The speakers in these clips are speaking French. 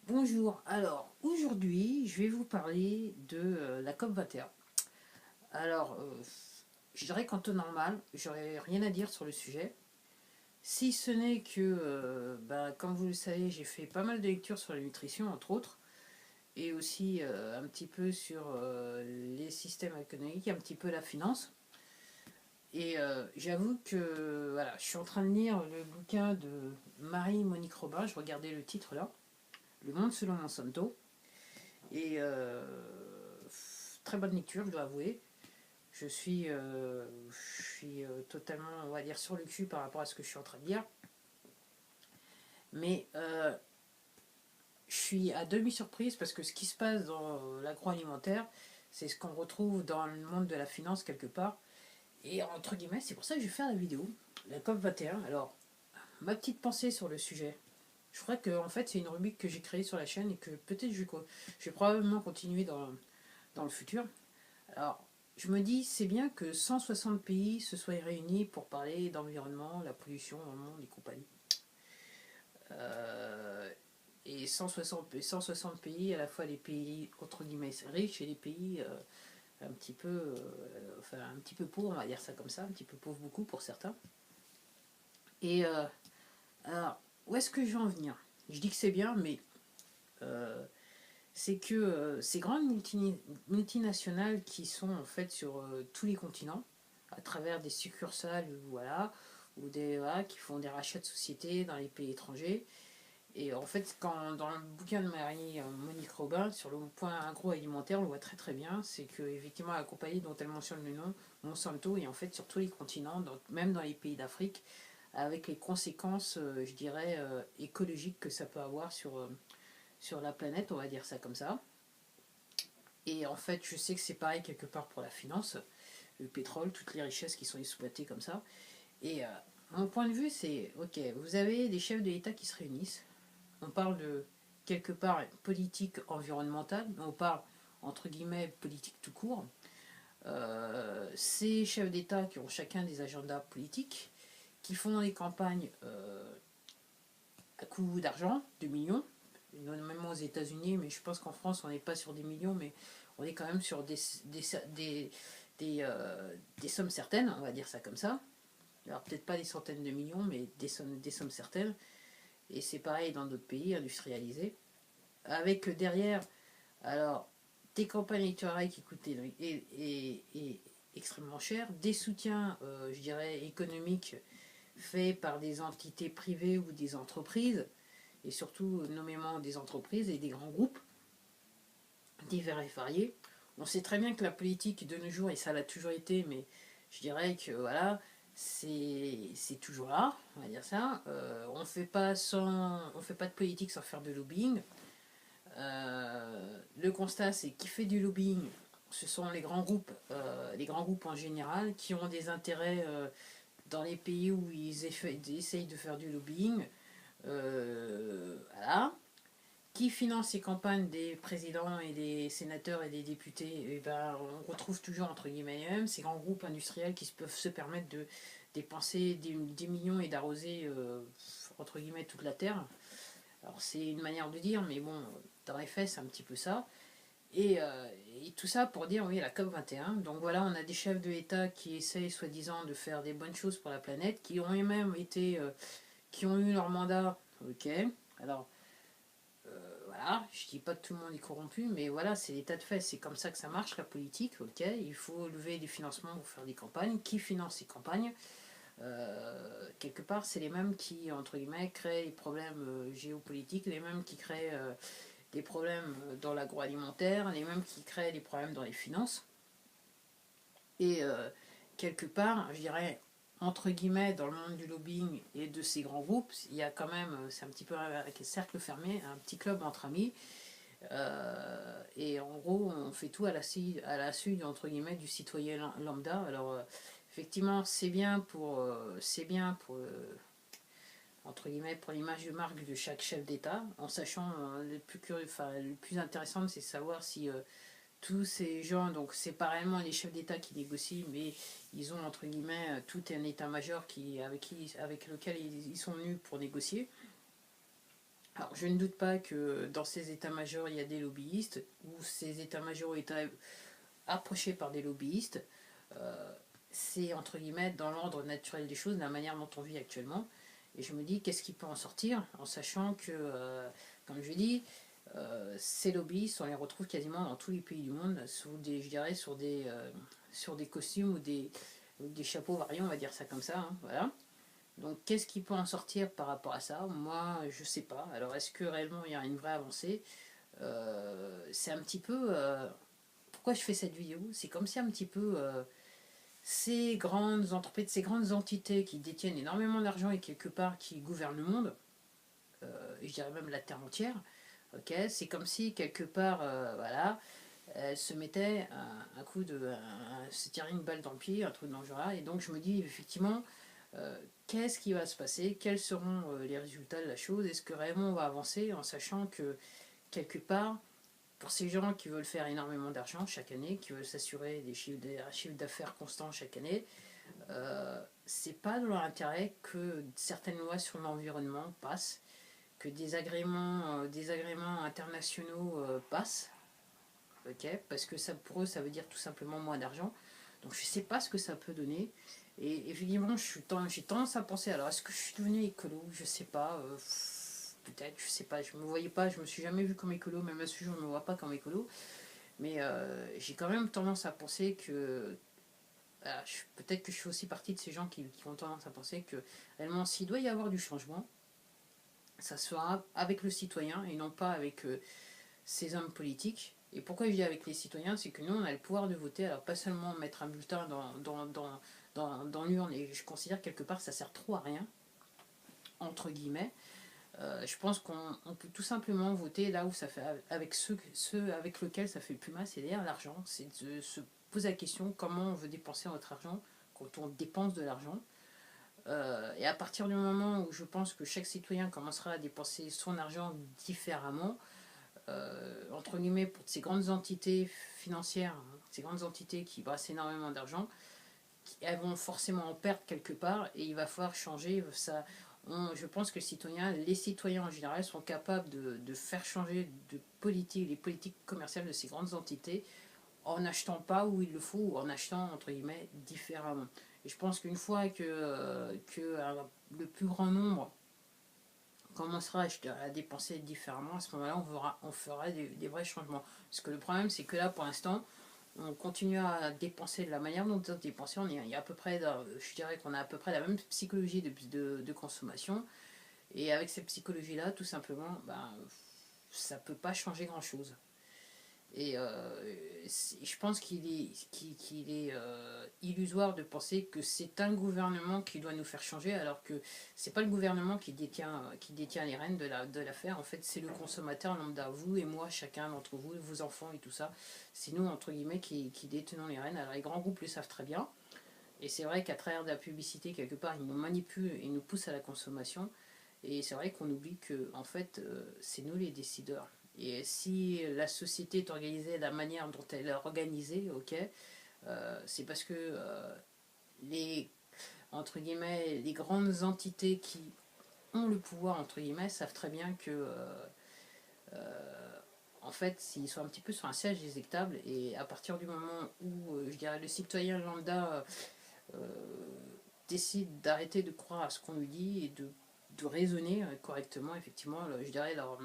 Bonjour, alors aujourd'hui je vais vous parler de la COP 21. Alors, je dirais qu'en temps normal, j'aurais rien à dire sur le sujet, si ce n'est que, comme vous le savez, j'ai fait pas mal de lectures sur la nutrition entre autres, et aussi un petit peu sur les systèmes économiques, un petit peu la finance. Et j'avoue que voilà, je suis en train de lire le bouquin de Marie-Monique Robin, je regardais le titre là, Le monde selon Monsanto. Et très bonne lecture, je dois avouer. Je suis totalement, on va dire, sur le cul par rapport à ce que je suis en train de lire. Mais je suis à demi surprise parce que ce qui se passe dans l'agroalimentaire, c'est ce qu'on retrouve dans le monde de la finance quelque part. Et entre guillemets, c'est pour ça que je vais faire la vidéo, la COP 21. Alors, ma petite pensée sur le sujet. Je crois que en fait, c'est une rubrique que j'ai créée sur la chaîne et que peut-être je vais probablement continuer dans le futur. Alors, je me dis, c'est bien que 160 pays se soient réunis pour parler d'environnement, la pollution dans le monde et compagnie. Euh, et 160 pays, à la fois les pays entre guillemets riches et les pays un petit peu, enfin un petit peu pauvres, on va dire ça comme ça, un petit peu pauvres beaucoup pour certains. Et alors, où est-ce que je veux en venir? Je dis que c'est bien, mais euh, c'est que ces grandes multinationales qui sont en fait sur tous les continents, à travers des succursales, voilà, ou des voilà, qui font des rachats de sociétés dans les pays étrangers. Et en fait, dans le bouquin de Marie Monique Robin, sur le point agroalimentaire, on le voit très très bien, c'est que effectivement la compagnie dont elle mentionne le nom, Monsanto, est en fait sur tous les continents, même dans les pays d'Afrique, avec les conséquences, je dirais, écologiques que ça peut avoir sur la planète, on va dire ça comme ça. Et en fait, je sais que c'est pareil quelque part pour la finance, le pétrole, toutes les richesses qui sont exploitées comme ça. Et mon point de vue, c'est, ok, vous avez des chefs de l'État qui se réunissent, on parle de quelque part politique environnementale, mais on parle entre guillemets politique tout court. Ces chefs d'État qui ont chacun des agendas politiques, qui font des campagnes à coût d'argent, de millions, même aux États-Unis, mais je pense qu'en France on n'est pas sur des millions, mais on est quand même sur des sommes certaines, on va dire ça comme ça. Alors peut-être pas des centaines de millions, mais des sommes certaines. Et c'est pareil dans d'autres pays industrialisés. Avec derrière, alors, des campagnes électorales qui coûtent et extrêmement cher, des soutiens, je dirais, économiques faits par des entités privées ou des entreprises, et surtout nommément des entreprises et des grands groupes divers et variés. On sait très bien que la politique de nos jours, et ça l'a toujours été, mais je dirais que voilà, c'est toujours là, on va dire ça. On fait pas de politique sans faire de lobbying. Le constat, c'est qui fait du lobbying, ce sont les grands groupes en général, qui ont des intérêts dans les pays où ils essayent de faire du lobbying. Voilà. Qui finance les campagnes des présidents et des sénateurs et des députés? Et ben, on retrouve toujours entre guillemets les mêmes, ces grands groupes industriels qui peuvent se permettre de dépenser des millions et d'arroser entre guillemets toute la terre. Alors c'est une manière de dire, mais bon, dans les faits c'est un petit peu ça. Et, euh, et tout ça pour dire, oui, la COP 21. Donc voilà, on a des chefs de l'État qui essayent soi-disant de faire des bonnes choses pour la planète, qui ont même été, qui ont eu leur mandat, ok. Alors voilà, je dis pas que tout le monde est corrompu, mais voilà, c'est l'état de fait, c'est comme ça que ça marche la politique, ok. Il faut lever des financements pour faire des campagnes. Qui finance ces campagnes? Quelque part, c'est les mêmes qui, entre guillemets, créent les problèmes géopolitiques, les mêmes qui créent des problèmes dans l'agroalimentaire, les mêmes qui créent des problèmes dans les finances. Et quelque part, je dirais, entre guillemets, dans le monde du lobbying et de ces grands groupes, il y a quand même, c'est un petit peu avec un cercle fermé, un petit club entre amis. Et en gros, on fait tout à la suite entre guillemets, du citoyen lambda. Alors, effectivement, c'est bien pour entre guillemets, pour l'image de marque de chaque chef d'État, en sachant le plus intéressant, c'est de savoir si tous ces gens, donc c'est pas réellement les chefs d'État qui négocient, mais ils ont entre guillemets tout un état-major avec lequel ils sont venus pour négocier. Alors, je ne doute pas que dans ces états-majors, il y a des lobbyistes, ou ces états-majors ont été approchés par des lobbyistes. Euh, c'est, entre guillemets, dans l'ordre naturel des choses, la manière dont on vit actuellement. Et je me dis, qu'est-ce qui peut en sortir, en sachant que, comme je dis, ces lobbyistes, on les retrouve quasiment dans tous les pays du monde, sous des, je dirais, sur des costumes ou des chapeaux variants, on va dire ça comme ça. Hein, voilà. Donc, qu'est-ce qui peut en sortir par rapport à ça? Moi, je sais pas. Alors, est-ce que réellement il y a une vraie avancée? C'est un petit peu. Pourquoi je fais cette vidéo? C'est comme si un petit peu ces grandes entreprises, ces grandes entités qui détiennent énormément d'argent et quelque part qui gouvernent le monde, je dirais même la terre entière. Ok, c'est comme si quelque part, voilà, elle se mettait un coup de, se tirer une balle dans le pied, un truc dans le genre là. Et donc je me dis effectivement, qu'est-ce qui va se passer? Quels seront les résultats de la chose? Est-ce que réellement on va avancer en sachant que quelque part, pour ces gens qui veulent faire énormément d'argent chaque année, qui veulent s'assurer des chiffres d'affaires constants chaque année, c'est pas dans leur intérêt que certaines lois sur l'environnement passent, que des agréments internationaux passent, ok, parce que ça, pour eux, ça veut dire tout simplement moins d'argent. Donc je sais pas ce que ça peut donner. Et effectivement, j'ai tendance à penser, alors est-ce que je suis devenu écolo? Je sais pas, peut-être, je sais pas, je me voyais pas, je me suis jamais vu comme écolo, même à ce jour, je me vois pas comme écolo. Mais j'ai quand même tendance à penser que peut-être que je fais aussi partie de ces gens qui ont tendance à penser que réellement, s'il doit y avoir du changement, ça sera avec le citoyen et non pas avec ces hommes politiques. Et pourquoi je dis avec les citoyens, c'est que nous, on a le pouvoir de voter, alors pas seulement mettre un bulletin dans l'urne, et je considère quelque part que ça sert trop à rien, entre guillemets. Je pense qu'on peut tout simplement voter là où ça fait, avec ceux avec lesquels ça fait le plus mal, c'est-à-dire l'argent. C'est de se poser la question comment on veut dépenser notre argent quand on dépense de l'argent. Et à partir du moment où je pense que chaque citoyen commencera à dépenser son argent différemment, entre guillemets, pour ces grandes entités financières, hein, ces grandes entités qui brassent énormément d'argent, elles vont forcément en perdre quelque part et il va falloir changer ça. Je pense que les citoyens en général sont capables de faire changer de politique, les politiques commerciales de ces grandes entités en n'achetant pas où il le faut ou en achetant entre guillemets différemment. Et je pense qu'une fois que le plus grand nombre commencera à dépenser différemment, à ce moment-là, on fera des vrais changements. Parce que le problème, c'est que là, pour l'instant, on continue à dépenser de la manière dont on dépense. Il y a à peu près, je dirais qu'on a à peu près la même psychologie de consommation. Et avec cette psychologie-là, tout simplement, ben, ça ne peut pas changer grand-chose. Et je pense qu'il est illusoire de penser que c'est un gouvernement qui doit nous faire changer, alors que c'est pas le gouvernement qui détient les rênes de l'affaire. En fait, c'est le consommateur lambda, vous et moi, chacun d'entre vous, vos enfants et tout ça. C'est nous, entre guillemets, qui détenons les rênes. Alors les grands groupes le savent très bien. Et c'est vrai qu'à travers de la publicité, quelque part, ils nous manipulent et nous poussent à la consommation. Et c'est vrai qu'on oublie que, en fait, c'est nous les décideurs. Et si la société est organisée de la manière dont elle est organisée, ok, c'est parce que les, entre guillemets, les grandes entités qui ont le pouvoir, entre guillemets, savent très bien que, en fait, s'ils sont un petit peu sur un siège éjectable, et à partir du moment où, je dirais, le citoyen lambda décide d'arrêter de croire à ce qu'on lui dit et de raisonner correctement, effectivement, je dirais, leur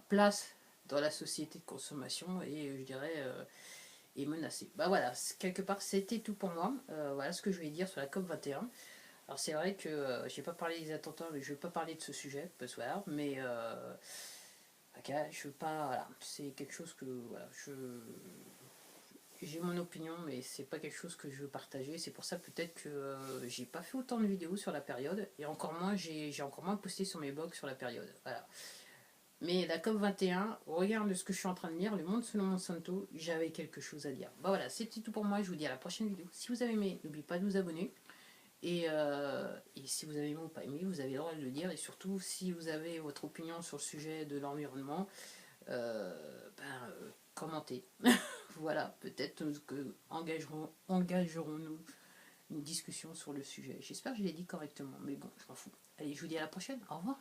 place dans la société de consommation et je dirais est menacée. Bah voilà, quelque part c'était tout pour moi. Voilà ce que je voulais dire sur la COP 21. Alors c'est vrai que j'ai pas parlé des attentats, mais je vais pas parler de ce sujet, parce que voilà, mais ok, je veux pas, voilà, c'est quelque chose que voilà, j'ai mon opinion, mais c'est pas quelque chose que je veux partager. C'est pour ça peut-être que j'ai pas fait autant de vidéos sur la période et encore moins j'ai encore moins posté sur mes blogs sur la période. Voilà. Mais la COP 21, regarde ce que je suis en train de lire, Le Monde selon Monsanto, j'avais quelque chose à dire. Bah voilà, c'était tout pour moi, je vous dis à la prochaine vidéo. Si vous avez aimé, n'oubliez pas de vous abonner. Et si vous avez aimé ou pas aimé, vous avez le droit de le dire. Et surtout, si vous avez votre opinion sur le sujet de l'environnement, commentez. Voilà, peut-être que engagerons-nous une discussion sur le sujet. J'espère que je l'ai dit correctement, mais bon, je m'en fous. Allez, je vous dis à la prochaine, au revoir.